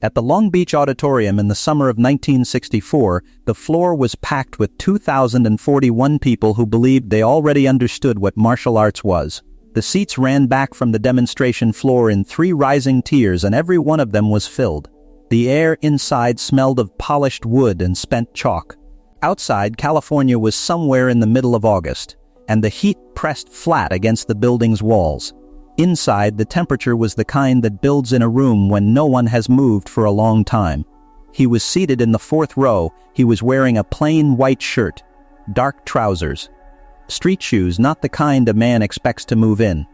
At the Long Beach Auditorium in the summer of 1964, the floor was packed with 2,041 people who believed they already understood what martial arts was. The seats ran back from the demonstration floor in 3 rising tiers, and every one of them was filled. The air inside smelled of polished wood and spent chalk. Outside, California was somewhere in the middle of August, and the heat pressed flat against the building's walls. Inside, the temperature was the kind that builds in a room when no one has moved for a long time. He was seated in the 4th row. He was wearing a plain white shirt, dark trousers, street shoes, not the kind a man expects to move in.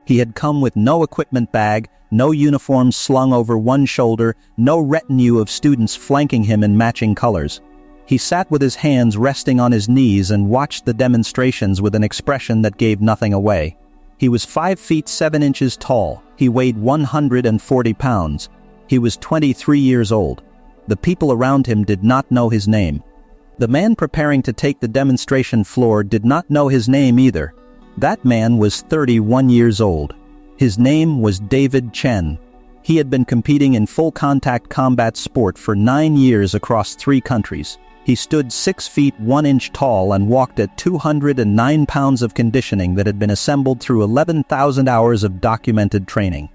He had come with no equipment bag, no uniform slung over one shoulder, no retinue of students flanking him in matching colors. He sat with his hands resting on his knees and watched the demonstrations with an expression that gave nothing away. He was 5 feet 7 inches tall. He weighed 140 pounds. He was 23 years old. The people around him did not know his name. The man preparing to take the demonstration floor did not know his name either. That man was 31 years old. His name was David Chen. He had been competing in full-contact combat sport for 9 years across 3 countries. He stood 6 feet 1 inch tall and walked at 209 pounds of conditioning that had been assembled through 11,000 hours of documented training.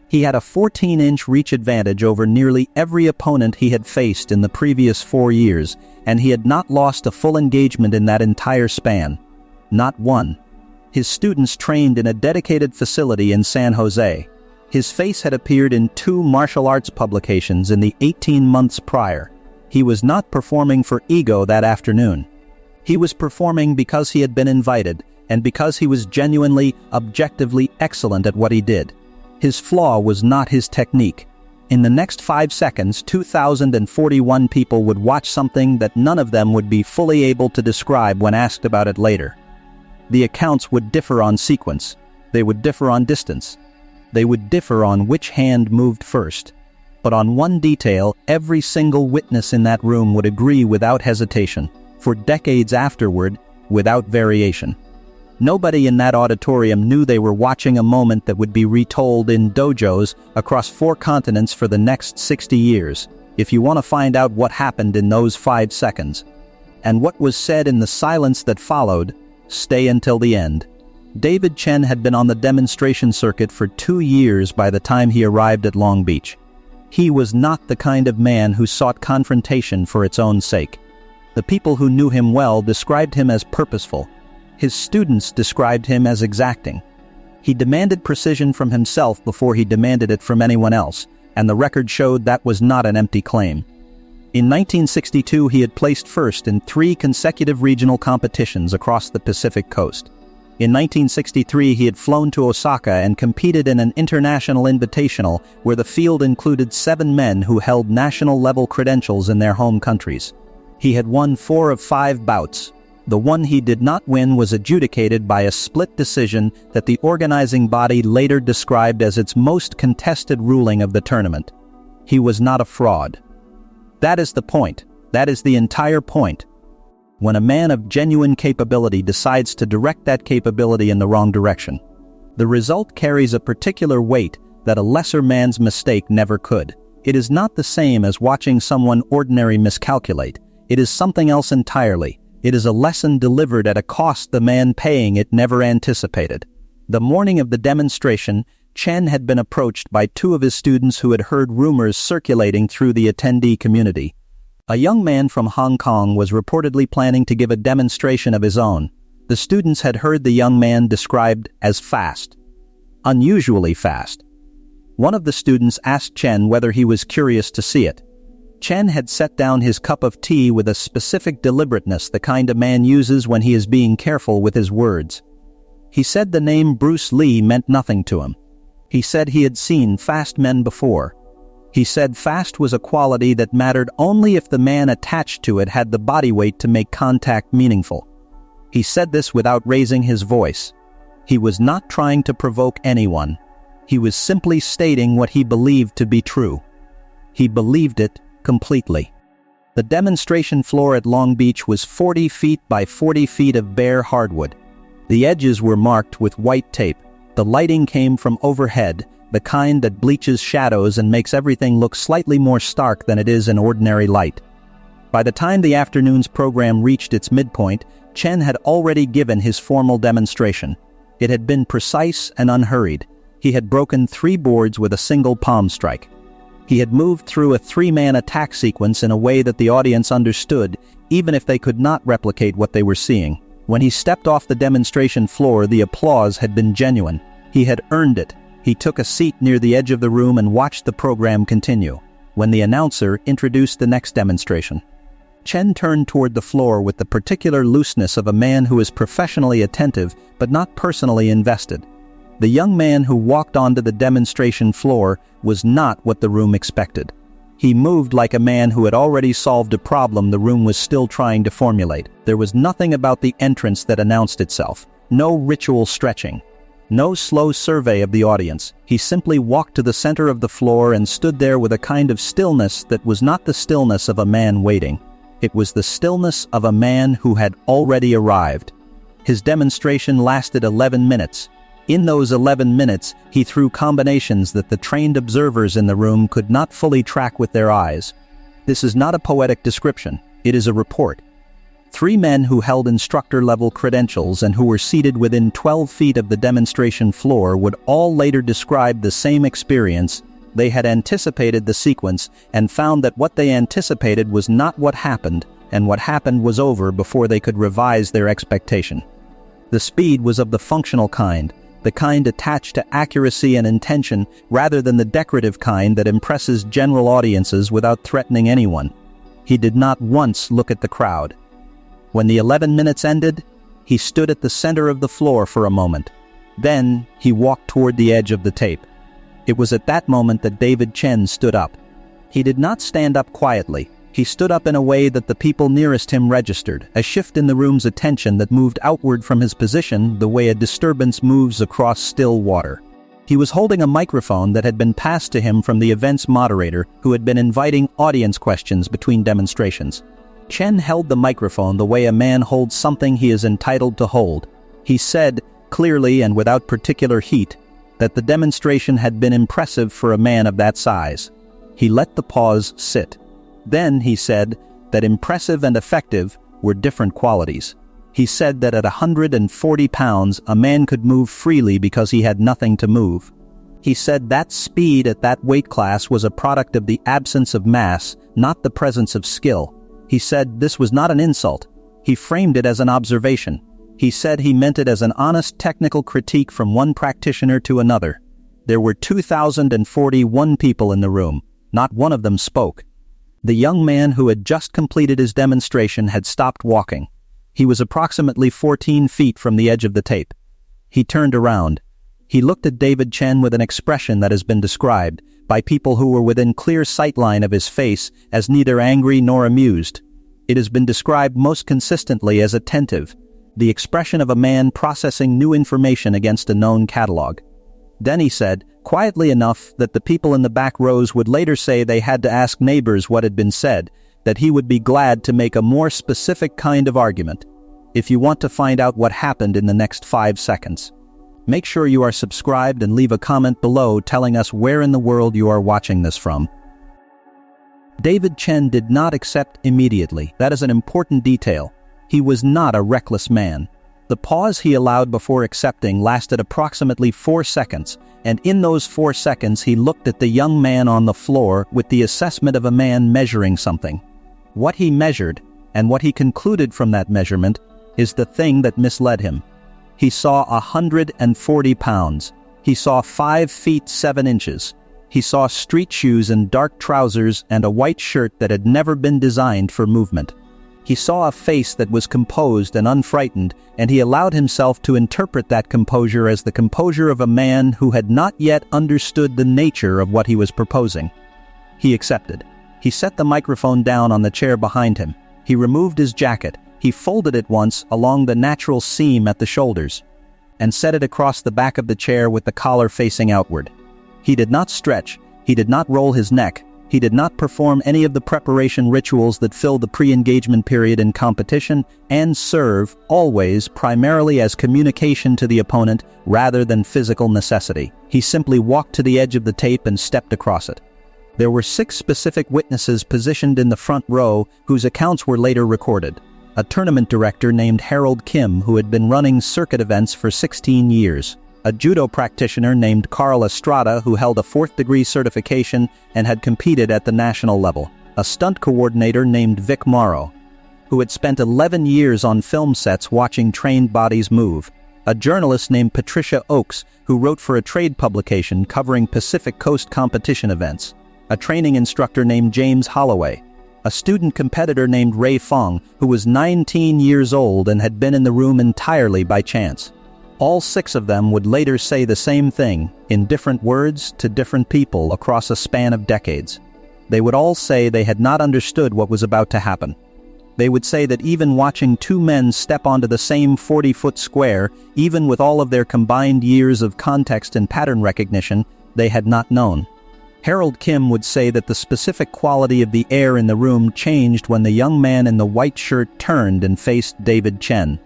He had a 14-inch reach advantage over nearly every opponent he had faced in the previous 4 years, and he had not lost a full engagement in that entire span. Not one. His students trained in a dedicated facility in San Jose. His face had appeared in 2 martial arts publications in the 18 months prior. He was not performing for ego that afternoon. He was performing because he had been invited, and because he was genuinely, objectively excellent at what he did. His flaw was not his technique. In the next 5 seconds, 2,041 people would watch something that none of them would be fully able to describe when asked about it later. The accounts would differ on sequence. They would differ on distance. They would differ on which hand moved first. But on one detail, every single witness in that room would agree without hesitation, for decades afterward, without variation. Nobody in that auditorium knew they were watching a moment that would be retold in dojos across 4 continents for the next 60 years, if you want to find out what happened in those 5 seconds. And what was said in the silence that followed, stay until the end. David Chen had been on the demonstration circuit for 2 years by the time he arrived at Long Beach. He was not the kind of man who sought confrontation for its own sake. The people who knew him well described him as purposeful. His students described him as exacting. He demanded precision from himself before he demanded it from anyone else, and the record showed that was not an empty claim. In 1962, he had placed first in 3 consecutive regional competitions across the Pacific coast. In 1963, he had flown to Osaka and competed in an international invitational where the field included 7 men who held national-level credentials in their home countries. He had won 4 of 5 bouts. The one he did not win was adjudicated by a split decision that the organizing body later described as its most contested ruling of the tournament. He was not a fraud. That is the point. That is the entire point. When a man of genuine capability decides to direct that capability in the wrong direction, the result carries a particular weight that a lesser man's mistake never could. It is not the same as watching someone ordinary miscalculate. It is something else entirely. It is a lesson delivered at a cost the man paying it never anticipated. The morning of the demonstration, Chen had been approached by 2 of his students who had heard rumors circulating through the attendee community. A young man from Hong Kong was reportedly planning to give a demonstration of his own. The students had heard the young man described as fast. Unusually fast. One of the students asked Chen whether he was curious to see it. Chen had set down his cup of tea with a specific deliberateness the kind a man uses when he is being careful with his words. He said the name Bruce Lee meant nothing to him. He said he had seen fast men before. He said fast was a quality that mattered only if the man attached to it had the body weight to make contact meaningful. He said this without raising his voice. He was not trying to provoke anyone. He was simply stating what he believed to be true. He believed it completely. The demonstration floor at Long Beach was 40 feet by 40 feet of bare hardwood. The edges were marked with white tape. The lighting came from overhead, the kind that bleaches shadows and makes everything look slightly more stark than it is in ordinary light. By the time the afternoon's program reached its midpoint, Chen had already given his formal demonstration. It had been precise and unhurried. He had broken 3 boards with a single palm strike. He had moved through a 3-man attack sequence in a way that the audience understood, even if they could not replicate what they were seeing. When he stepped off the demonstration floor, the applause had been genuine. He had earned it. He took a seat near the edge of the room and watched the program continue. When the announcer introduced the next demonstration, Chen turned toward the floor with the particular looseness of a man who is professionally attentive but not personally invested. The young man who walked onto the demonstration floor was not what the room expected. He moved like a man who had already solved a problem the room was still trying to formulate. There was nothing about the entrance that announced itself. No ritual stretching. No slow survey of the audience. He simply walked to the center of the floor and stood there with a kind of stillness that was not the stillness of a man waiting. It was the stillness of a man who had already arrived. His demonstration lasted 11 minutes. In those 11 minutes, he threw combinations that the trained observers in the room could not fully track with their eyes. This is not a poetic description. It is a report. 3 men who held instructor-level credentials and who were seated within 12 feet of the demonstration floor would all later describe the same experience. They had anticipated the sequence and found that what they anticipated was not what happened, and what happened was over before they could revise their expectation. The speed was of the functional kind, the kind attached to accuracy and intention rather than the decorative kind that impresses general audiences without threatening anyone. He did not once look at the crowd. When the 11 minutes ended, he stood at the center of the floor for a moment. Then he walked toward the edge of the tape. It was at that moment that David Chen stood up. He did not stand up quietly. He stood up in a way that the people nearest him registered, a shift in the room's attention that moved outward from his position the way a disturbance moves across still water. He was holding a microphone that had been passed to him from the event's moderator, who had been inviting audience questions between demonstrations. Chen held the microphone the way a man holds something he is entitled to hold. He said, clearly and without particular heat, that the demonstration had been impressive for a man of that size. He let the pause sit. Then he said that impressive and effective were different qualities. He said that at 140 pounds a man could move freely because he had nothing to move. He said that speed at that weight class was a product of the absence of mass, not the presence of skill. He said this was not an insult. He framed it as an observation. He said he meant it as an honest technical critique from one practitioner to another. There were 2,041 people in the room. Not one of them spoke. The young man who had just completed his demonstration had stopped walking. He was approximately 14 feet from the edge of the tape. He turned around. He looked at David Chen with an expression that has been described, by people who were within clear sightline of his face, as neither angry nor amused. It has been described most consistently as attentive, the expression of a man processing new information against a known catalog. Then he said, quietly enough that the people in the back rows would later say they had to ask neighbors what had been said, that he would be glad to make a more specific kind of argument. If you want to find out what happened in the next 5 seconds, make sure you are subscribed and leave a comment below telling us where in the world you are watching this from. David Chen did not accept immediately. That is an important detail. He was not a reckless man. The pause he allowed before accepting lasted approximately 4 seconds, and in those 4 seconds he looked at the young man on the floor with the assessment of a man measuring something. What he measured, and what he concluded from that measurement, is the thing that misled him. He saw 140 pounds. He saw 5 feet 7 inches. He saw street shoes and dark trousers and a white shirt that had never been designed for movement. He saw a face that was composed and unfrightened, and he allowed himself to interpret that composure as the composure of a man who had not yet understood the nature of what he was proposing. He accepted. He set the microphone down on the chair behind him. He removed his jacket. He folded it once along the natural seam at the shoulders, and set it across the back of the chair with the collar facing outward. He did not stretch. He did not roll his neck. He did not perform any of the preparation rituals that fill the pre-engagement period in competition and serve, always, primarily as communication to the opponent rather than physical necessity. He simply walked to the edge of the tape and stepped across it. There were 6 specific witnesses positioned in the front row whose accounts were later recorded. A tournament director named Harold Kim, who had been running circuit events for 16 years. A judo practitioner named Carl Estrada, who held a 4th-degree certification and had competed at the national level. A stunt coordinator named Vic Morrow, who had spent 11 years on film sets watching trained bodies move. A journalist named Patricia Oakes, who wrote for a trade publication covering Pacific Coast competition events. A training instructor named James Holloway. A student competitor named Ray Fong, who was 19 years old and had been in the room entirely by chance. All 6 of them would later say the same thing, in different words to different people across a span of decades. They would all say they had not understood what was about to happen. They would say that even watching 2 men step onto the same 40-foot square, even with all of their combined years of context and pattern recognition, they had not known. Harold Kim would say that the specific quality of the air in the room changed when the young man in the white shirt turned and faced David Chen.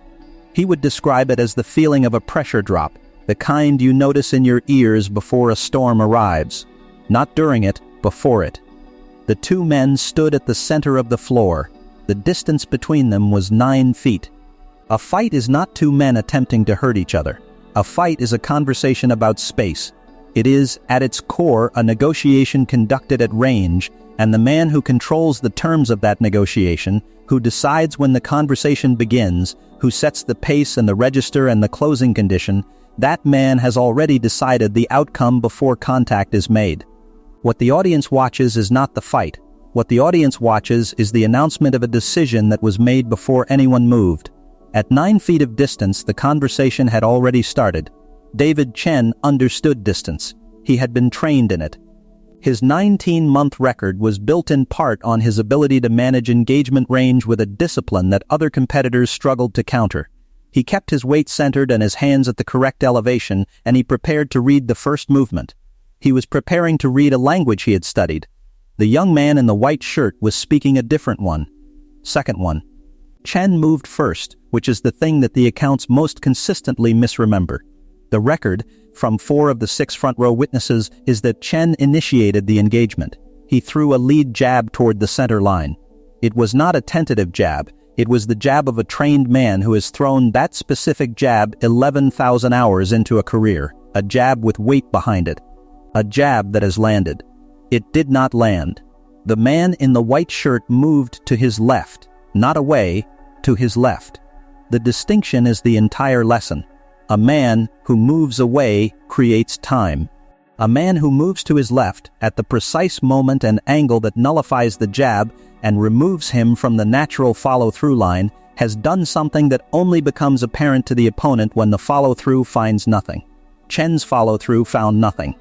He would describe it as the feeling of a pressure drop, the kind you notice in your ears before a storm arrives. Not during it, before it. The 2 men stood at the center of the floor. The distance between them was 9 feet. A fight is not 2 men attempting to hurt each other. A fight is a conversation about space. It is, at its core, a negotiation conducted at range, and the man who controls the terms of that negotiation, who decides when the conversation begins, who sets the pace and the register and the closing condition, that man has already decided the outcome before contact is made. What the audience watches is not the fight. What the audience watches is the announcement of a decision that was made before anyone moved. At 9 feet of distance, the conversation had already started. David Chen understood distance. He had been trained in it. His 19-month record was built in part on his ability to manage engagement range with a discipline that other competitors struggled to counter. He kept his weight centered and his hands at the correct elevation, and he prepared to read the first movement. He was preparing to read a language he had studied. The young man in the white shirt was speaking a different one. Second one. Chen moved first, which is the thing that the accounts most consistently misremember. The record, from 4 of the 6 front-row witnesses, is that Chen initiated the engagement. He threw a lead jab toward the center line. It was not a tentative jab. It was the jab of a trained man who has thrown that specific jab 11,000 hours into a career. A jab with weight behind it. A jab that has landed. It did not land. The man in the white shirt moved to his left, not away, to his left. The distinction is the entire lesson. A man who moves away creates time. A man who moves to his left at the precise moment and angle that nullifies the jab and removes him from the natural follow-through line has done something that only becomes apparent to the opponent when the follow-through finds nothing. Chen's follow-through found nothing.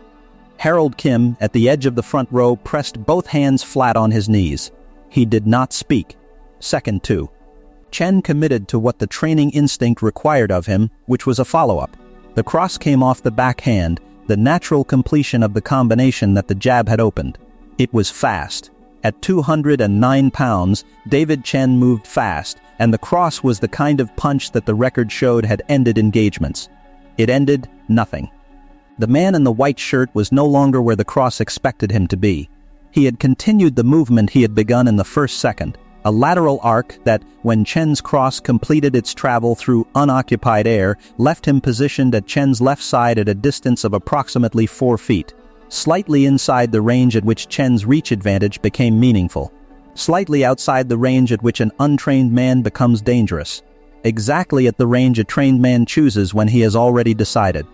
Harold Kim, at the edge of the front row, pressed both hands flat on his knees. He did not speak. Second 2. Chen committed to what the training instinct required of him, which was a follow-up. The cross came off the backhand, the natural completion of the combination that the jab had opened. It was fast. At 209 pounds, David Chen moved fast, and the cross was the kind of punch that the record showed had ended engagements. It ended nothing. The man in the white shirt was no longer where the cross expected him to be. He had continued the movement he had begun in the first second. A lateral arc that, when Chen's cross completed its travel through unoccupied air, left him positioned at Chen's left side at a distance of approximately 4 feet, slightly inside the range at which Chen's reach advantage became meaningful, slightly outside the range at which an untrained man becomes dangerous, exactly at the range a trained man chooses when he has already decided.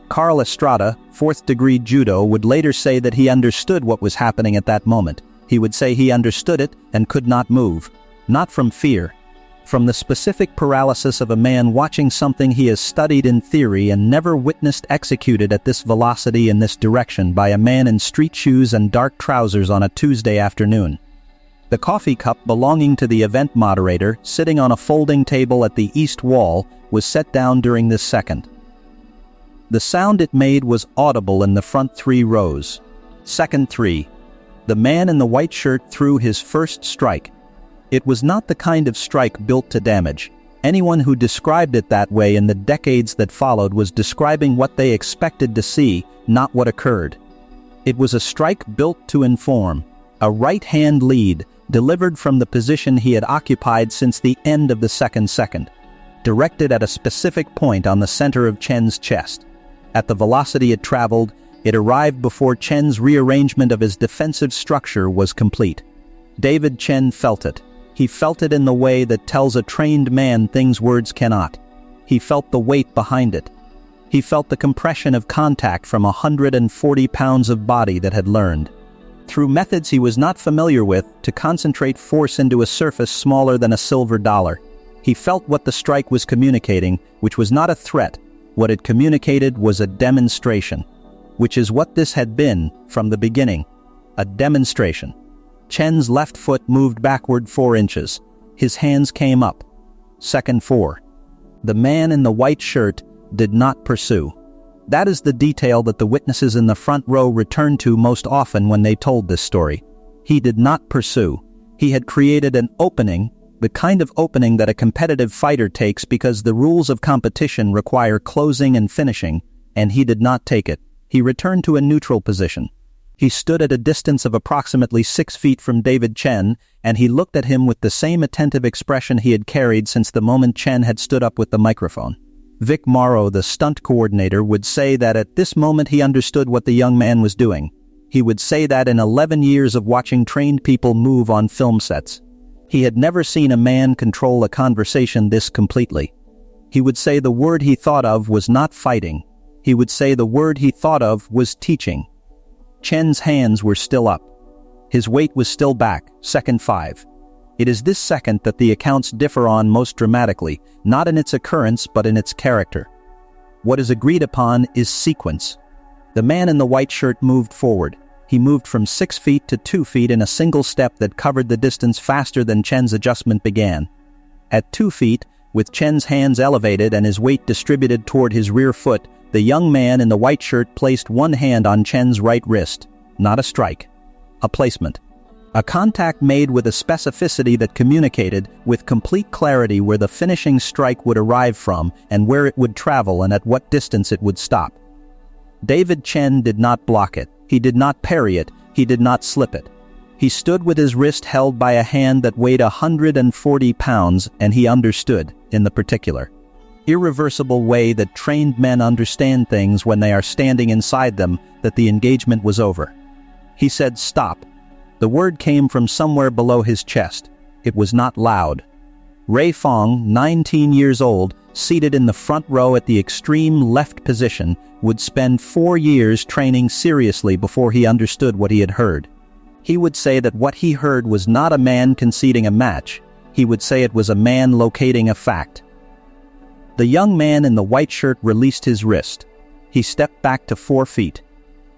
Carl Estrada, 4th-degree judo, would later say that he understood what was happening at that moment. He would say he understood it and could not move. Not from fear. From the specific paralysis of a man watching something he has studied in theory and never witnessed executed at this velocity in this direction by a man in street shoes and dark trousers on a Tuesday afternoon. The coffee cup belonging to the event moderator, sitting on a folding table at the east wall, was set down during this second. The sound it made was audible in the front 3 rows. Second 3. The man in the white shirt threw his first strike. It was not the kind of strike built to damage. Anyone who described it that way in the decades that followed was describing what they expected to see, not what occurred. It was a strike built to inform, a right-hand lead, delivered from the position he had occupied since the end of the second, directed at a specific point on the center of Chen's chest. At the velocity it traveled, it arrived before Chen's rearrangement of his defensive structure was complete. David Chen felt it. He felt it in the way that tells a trained man things words cannot. He felt the weight behind it. He felt the compression of contact from 140 pounds of body that had learned, through methods he was not familiar with, to concentrate force into a surface smaller than a silver dollar. He felt what the strike was communicating, which was not a threat. What it communicated was a demonstration, which is what this had been from the beginning. A demonstration. Chen's left foot moved backward 4 inches. His hands came up. Second 4. The man in the white shirt did not pursue. That is the detail that the witnesses in the front row returned to most often when they told this story. He did not pursue. He had created an opening, the kind of opening that a competitive fighter takes because the rules of competition require closing and finishing, and he did not take it. He returned to a neutral position. He stood at a distance of approximately 6 feet from David Chen, and he looked at him with the same attentive expression he had carried since the moment Chen had stood up with the microphone. Vic Morrow, the stunt coordinator, would say that at this moment he understood what the young man was doing. He would say that in 11 years of watching trained people move on film sets, he had never seen a man control a conversation this completely. He would say the word he thought of was not fighting. He would say the word he thought of was teaching. Chen's hands were still up. His weight was still back, second 5. It is this second that the accounts differ on most dramatically, not in its occurrence but in its character. What is agreed upon is sequence. The man in the white shirt moved forward. He moved from 6 feet to 2 feet in a single step that covered the distance faster than Chen's adjustment began. At 2 feet, with Chen's hands elevated and his weight distributed toward his rear foot, the young man in the white shirt placed one hand on Chen's right wrist. Not a strike. A placement. A contact made with a specificity that communicated with complete clarity where the finishing strike would arrive from and where it would travel and at what distance it would stop. David Chen did not block it. He did not parry it. He did not slip it. He stood with his wrist held by a hand that weighed 140 pounds, and he understood, in the particular, irreversible way that trained men understand things when they are standing inside them, that the engagement was over. He said, "Stop." The word came from somewhere below his chest. It was not loud. Ray Fong, 19 years old, seated in the front row at the extreme left position, would spend 4 years training seriously before he understood what he had heard. He would say that what he heard was not a man conceding a match. He would say it was a man locating a fact. The young man in the white shirt released his wrist. He stepped back to 4 feet.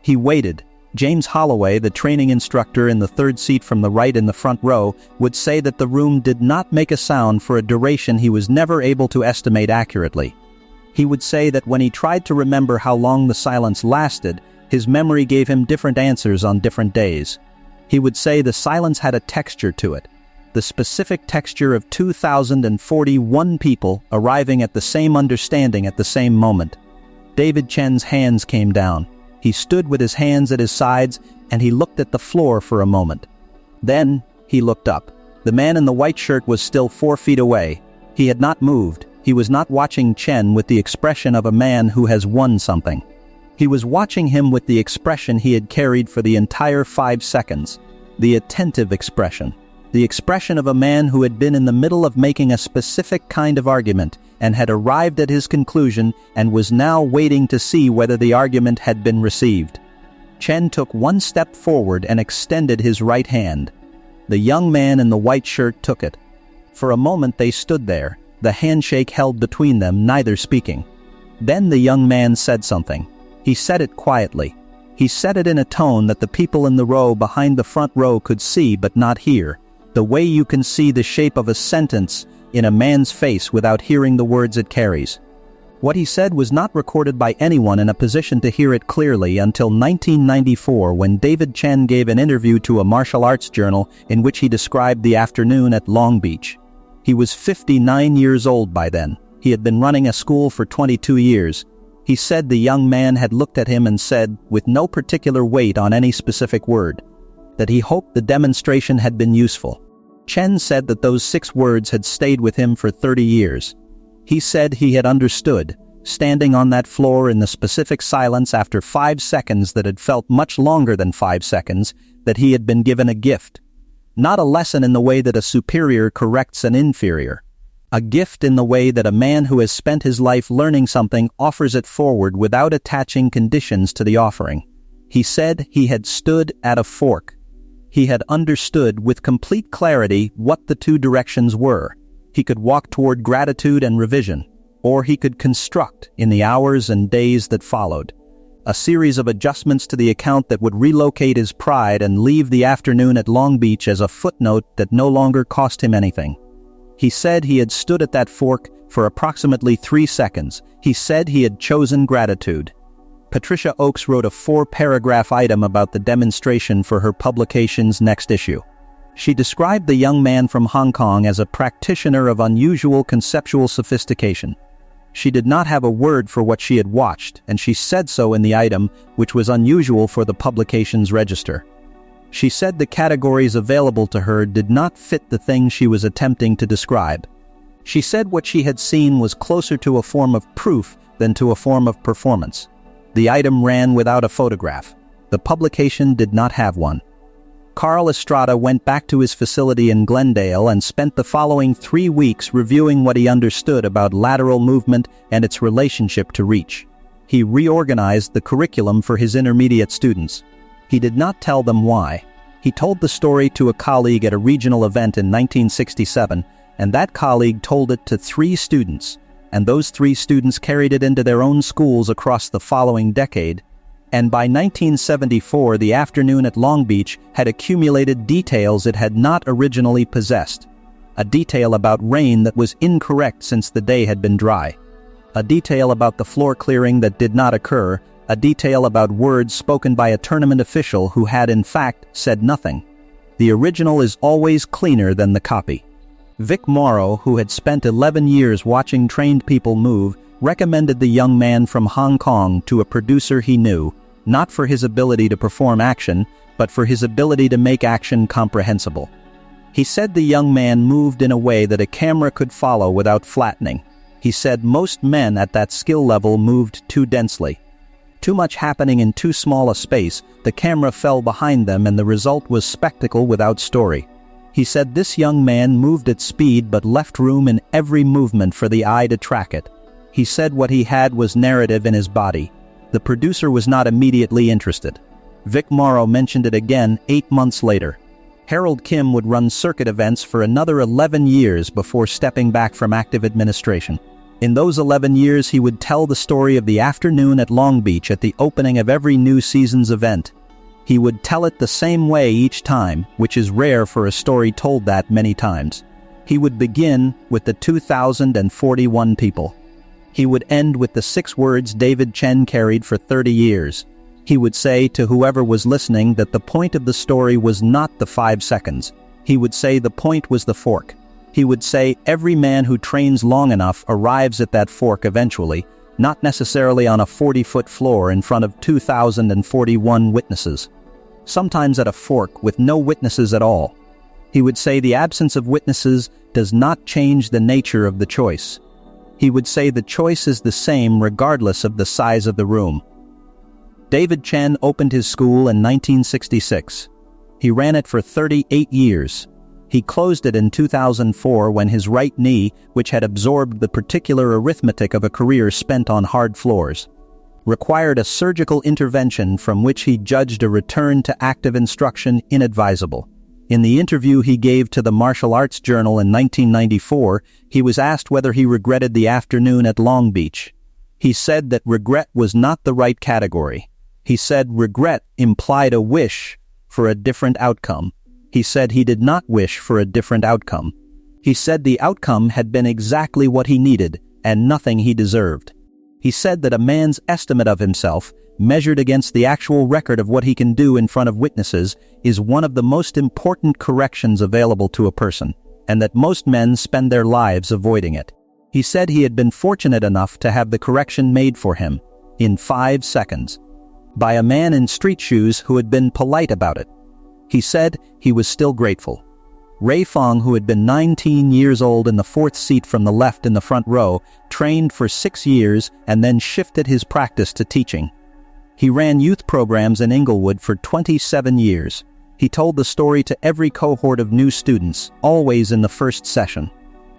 He waited. James Holloway, the training instructor in the third seat from the right in the front row, would say that the room did not make a sound for a duration he was never able to estimate accurately. He would say that when he tried to remember how long the silence lasted, his memory gave him different answers on different days. He would say the silence had a texture to it. The specific texture of 2,041 people arriving at the same understanding at the same moment. David Chen's hands came down. He stood with his hands at his sides, and he looked at the floor for a moment. Then, he looked up. The man in the white shirt was still 4 feet away. He had not moved. He was not watching Chen with the expression of a man who has won something. He was watching him with the expression he had carried for the entire 5 seconds. The attentive expression. The expression of a man who had been in the middle of making a specific kind of argument and had arrived at his conclusion and was now waiting to see whether the argument had been received. Chen took 1 step forward and extended his right hand. The young man in the white shirt took it. For a moment they stood there, the handshake held between them, neither speaking. Then the young man said something. He said it quietly. He said it in a tone that the people in the row behind the front row could see but not hear. The way you can see the shape of a sentence in a man's face without hearing the words it carries. What he said was not recorded by anyone in a position to hear it clearly until 1994, when David Chen gave an interview to a martial arts journal in which he described the afternoon at Long Beach. He was 59 years old by then. He had been running a school for 22 years. He said the young man had looked at him and said, with no particular weight on any specific word, that he hoped the demonstration had been useful. Chen said that those 6 words had stayed with him for 30 years. He said he had understood, standing on that floor in the specific silence after 5 seconds that had felt much longer than 5 seconds, that he had been given a gift. Not a lesson in the way that a superior corrects an inferior. A gift in the way that a man who has spent his life learning something offers it forward without attaching conditions to the offering. He said he had stood at a fork. He had understood with complete clarity what the 2 directions were. He could walk toward gratitude and revision, or he could construct, in the hours and days that followed, a series of adjustments to the account that would relocate his pride and leave the afternoon at Long Beach as a footnote that no longer cost him anything. He said he had stood at that fork for approximately 3 seconds. He said he had chosen gratitude. Patricia Oakes wrote a 4-paragraph item about the demonstration for her publication's next issue. She described the young man from Hong Kong as a practitioner of unusual conceptual sophistication. She did not have a word for what she had watched, and she said so in the item, which was unusual for the publication's register. She said the categories available to her did not fit the thing she was attempting to describe. She said what she had seen was closer to a form of proof than to a form of performance. The item ran without a photograph. The publication did not have one. Carl Estrada went back to his facility in Glendale and spent the following 3 weeks reviewing what he understood about lateral movement and its relationship to reach. He reorganized the curriculum for his intermediate students. He did not tell them why. He told the story to a colleague at a regional event in 1967, and that colleague told it to 3 students, and those 3 students carried it into their own schools across the following decade. And by 1974, the afternoon at Long Beach had accumulated details it had not originally possessed. A detail about rain that was incorrect since the day had been dry. A detail about the floor clearing that did not occur. A detail about words spoken by a tournament official who had in fact said nothing. The original is always cleaner than the copy. Vic Morrow, who had spent 11 years watching trained people move, recommended the young man from Hong Kong to a producer he knew, not for his ability to perform action, but for his ability to make action comprehensible. He said the young man moved in a way that a camera could follow without flattening. He said most men at that skill level moved too densely. Too much happening in too small a space, the camera fell behind them and the result was spectacle without story. He said this young man moved at speed but left room in every movement for the eye to track it. He said what he had was narrative in his body. The producer was not immediately interested. Vic Morrow mentioned it again 8 months later. Harold Kim would run circuit events for another 11 years before stepping back from active administration. In those 11 years he would tell the story of the afternoon at Long Beach at the opening of every new season's event. He would tell it the same way each time, which is rare for a story told that many times. He would begin with the 2,041 people. He would end with the 6 words David Chen carried for 30 years. He would say to whoever was listening that the point of the story was not the 5 seconds. He would say the point was the fork. He would say every man who trains long enough arrives at that fork eventually, not necessarily on a 40-foot floor in front of 2,041 witnesses. Sometimes at a fork with no witnesses at all. He would say the absence of witnesses does not change the nature of the choice. He would say the choice is the same regardless of the size of the room. David Chen opened his school in 1966. He ran it for 38 years. He closed it in 2004 when his right knee, which had absorbed the particular arithmetic of a career spent on hard floors, required a surgical intervention from which he judged a return to active instruction inadvisable. In the interview he gave to the Martial Arts Journal in 1994, he was asked whether he regretted the afternoon at Long Beach. He said that regret was not the right category. He said regret implied a wish for a different outcome. He said he did not wish for a different outcome. He said the outcome had been exactly what he needed and nothing he deserved. He said that a man's estimate of himself, measured against the actual record of what he can do in front of witnesses, is one of the most important corrections available to a person, and that most men spend their lives avoiding it. He said he had been fortunate enough to have the correction made for him, in 5 seconds, by a man in street shoes who had been polite about it. He said he was still grateful. Ray Fong, who had been 19 years old in the 4th seat from the left in the front row, trained for 6 years and then shifted his practice to teaching. He ran youth programs in Inglewood for 27 years. He told the story to every cohort of new students, always in the first session.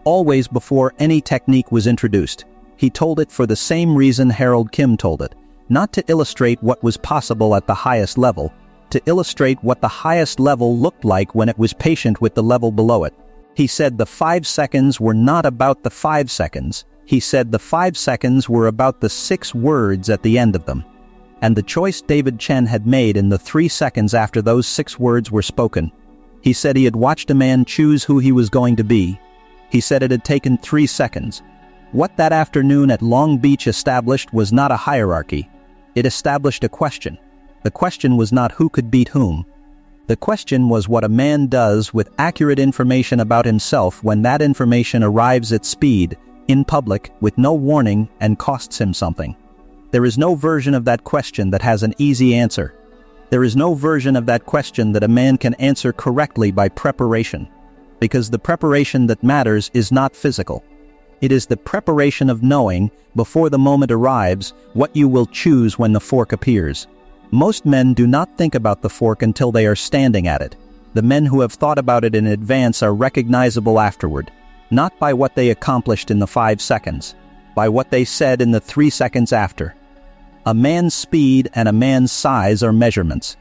Always before any technique was introduced. He told it for the same reason Harold Kim told it, not to illustrate what was possible at the highest level, to illustrate what the highest level looked like when it was patient with the level below it. He said the 5 seconds were not about the 5 seconds. He said the 5 seconds were about the 6 words at the end of them. And the choice David Chen had made in the 3 seconds after those 6 words were spoken. He said he had watched a man choose who he was going to be. He said it had taken 3 seconds. What that afternoon at Long Beach established was not a hierarchy. It established a question. The question was not who could beat whom. The question was what a man does with accurate information about himself when that information arrives at speed, in public, with no warning, and costs him something. There is no version of that question that has an easy answer. There is no version of that question that a man can answer correctly by preparation. Because the preparation that matters is not physical. It is the preparation of knowing, before the moment arrives, what you will choose when the fork appears. Most men do not think about the fork until they are standing at it. The men who have thought about it in advance are recognizable afterward, not by what they accomplished in the 5 seconds, by what they said in the 3 seconds after. A man's speed and a man's size are measurements.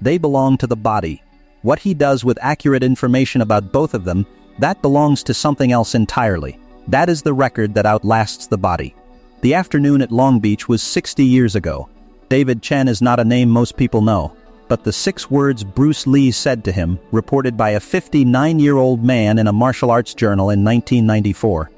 They belong to the body. What he does with accurate information about both of them, that belongs to something else entirely. That is the record that outlasts the body. The afternoon at Long Beach was 60 years ago. David Chen is not a name most people know, but the 6 words Bruce Lee said to him, reported by a 59-year-old man in a martial arts journal in 1994,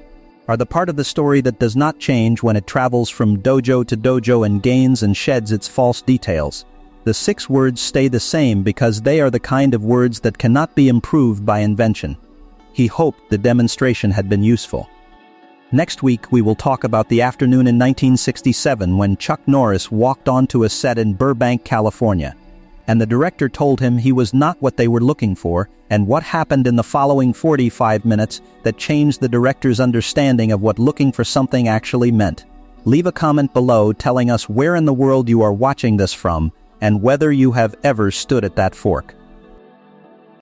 are the part of the story that does not change when it travels from dojo to dojo and gains and sheds its false details. The 6 words stay the same because they are the kind of words that cannot be improved by invention. He hoped the demonstration had been useful. Next week we will talk about the afternoon in 1967 when Chuck Norris walked onto a set in Burbank, California, and the director told him he was not what they were looking for, and what happened in the following 45 minutes that changed the director's understanding of what looking for something actually meant. Leave a comment below telling us where in the world you are watching this from, and whether you have ever stood at that fork.